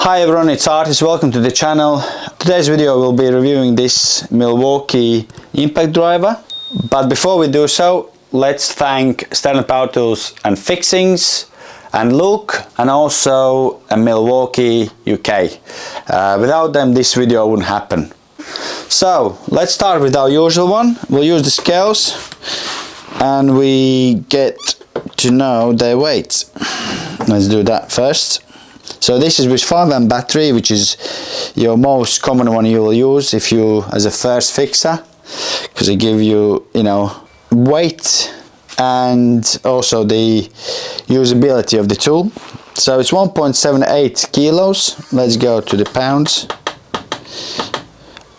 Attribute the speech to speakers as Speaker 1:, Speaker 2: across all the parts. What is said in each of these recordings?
Speaker 1: Hi everyone, it's Artis. Welcome to the channel. Today's video will be reviewing this Milwaukee impact driver. But before we do so, let's thank Sterling Power Tools and Fixings and Luke, and also Milwaukee UK. Without them this video wouldn't happen. So let's start with our usual one. We'll use the scales and we get to know their weight. Let's do that first. So this is with 5 amp battery, which is your most common one you will use if you as a first fixer, because it give you, weight and also the usability of the tool. So it's 1.78 kilos. Let's go to the pounds,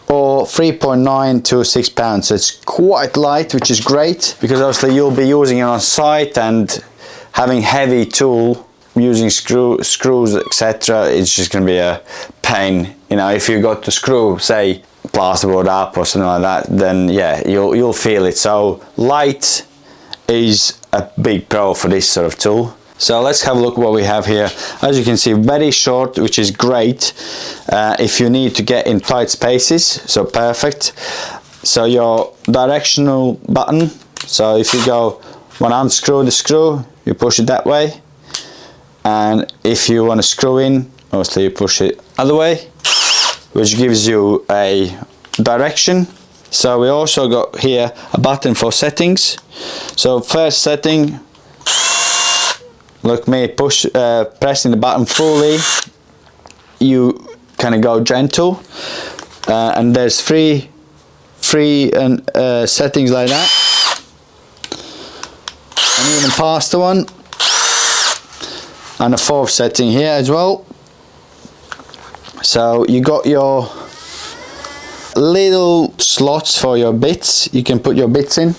Speaker 1: or 3.926 pounds. So it's quite light, which is great, because obviously you'll be using it on site, and having heavy tool using screws, etc., it's just going to be a pain. If you got to screw, say, plasterboard up or something like that, then yeah, you'll feel it. So light is a big pro for this sort of tool. So let's have a look what we have here. As you can see, very short, which is great if you need to get in tight spaces. So perfect. So your directional button, so if you want to unscrew the screw, you push it that way, and if you want to screw in, obviously you push it other way, which gives you a direction. So we also got here a button for settings. So first setting, look me pressing the button fully, you kind of go gentle, and there's three settings like that, and even past the one, and a fourth setting here as well. So you got your little slots for your bits. You can put your bits in.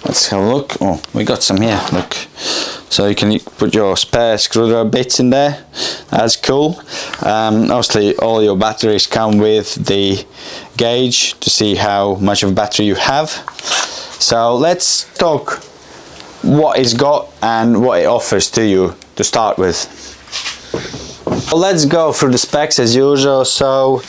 Speaker 1: Let's have a look. Oh, we got some here, look. So you can put your spare screwdriver bits in there. That's cool. Obviously all your batteries come with the gauge to see how much of battery you have. So let's talk what it's got and what it offers to you to start with. Let's go through the specs as usual. So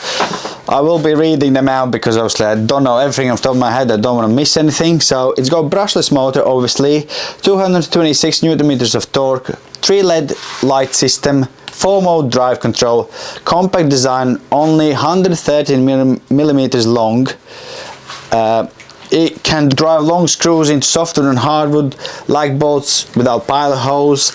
Speaker 1: I will be reading them out because obviously I don't know everything off the top of my head. I don't want to miss anything. So it's got brushless motor, obviously, 226 newton meters of torque, 3 LED light system, 4-mode drive control, compact design, only 113 millimeters long. It can drive long screws into softwood and hardwood like bolts without pilot holes.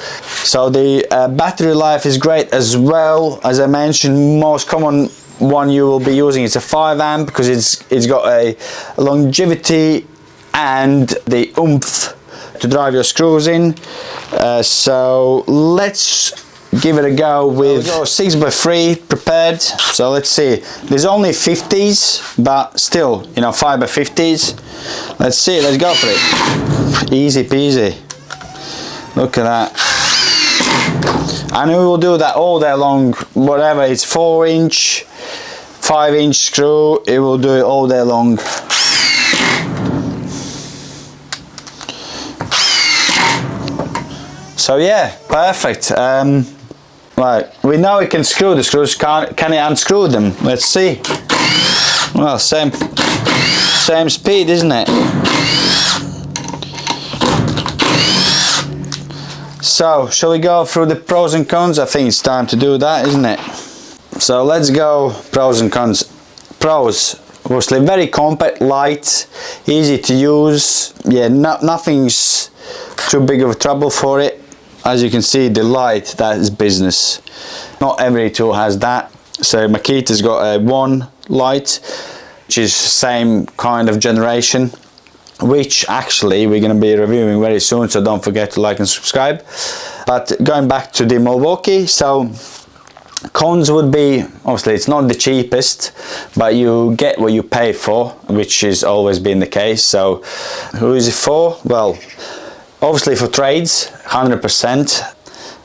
Speaker 1: So the battery life is great as well. As I mentioned, most common one you will be using is a 5 amp because it's got a longevity and the oomph to drive your screws in. So let's give it a go with 6x3 prepared. So let's see, there's only 50s, but still, 5x50s. Let's see, let's go for it. Easy peasy. Look at that. And we will do that all day long, whatever it's 4-inch, 5-inch screw, it will do it all day long. So yeah, perfect. Right, we know it can screw the screws. Can it unscrew them? Let's see. Well, same speed, isn't it? So, shall we go through the pros and cons? I think it's time to do that, isn't it? So let's go pros and cons. Pros, obviously very compact, light, easy to use. Yeah, nothing's too big of a trouble for it. As you can see, the light, that is business. Not every tool has that. So Makita's got a 1 light, which is same kind of generation, which actually we're going to be reviewing very soon, so don't forget to like and subscribe. But going back to the Milwaukee, so cons would be, obviously it's not the cheapest, but you get what you pay for, which has always been the case. So who is it for? Well, obviously for trades, 100%.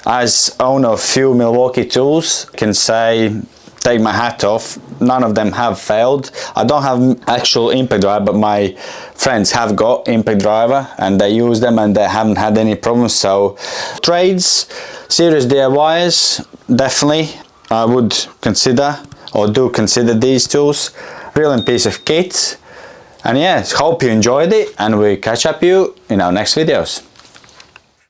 Speaker 1: As owner of few Milwaukee tools, I can say, take my hat off, none of them have failed. I don't have actual impact driver, but my friends have got impact driver and they use them and they haven't had any problems. So trades, serious DIYers, definitely. I would consider, or do consider, these tools. Brilliant piece of kit. And yeah, hope you enjoyed it, and we catch up you in our next videos.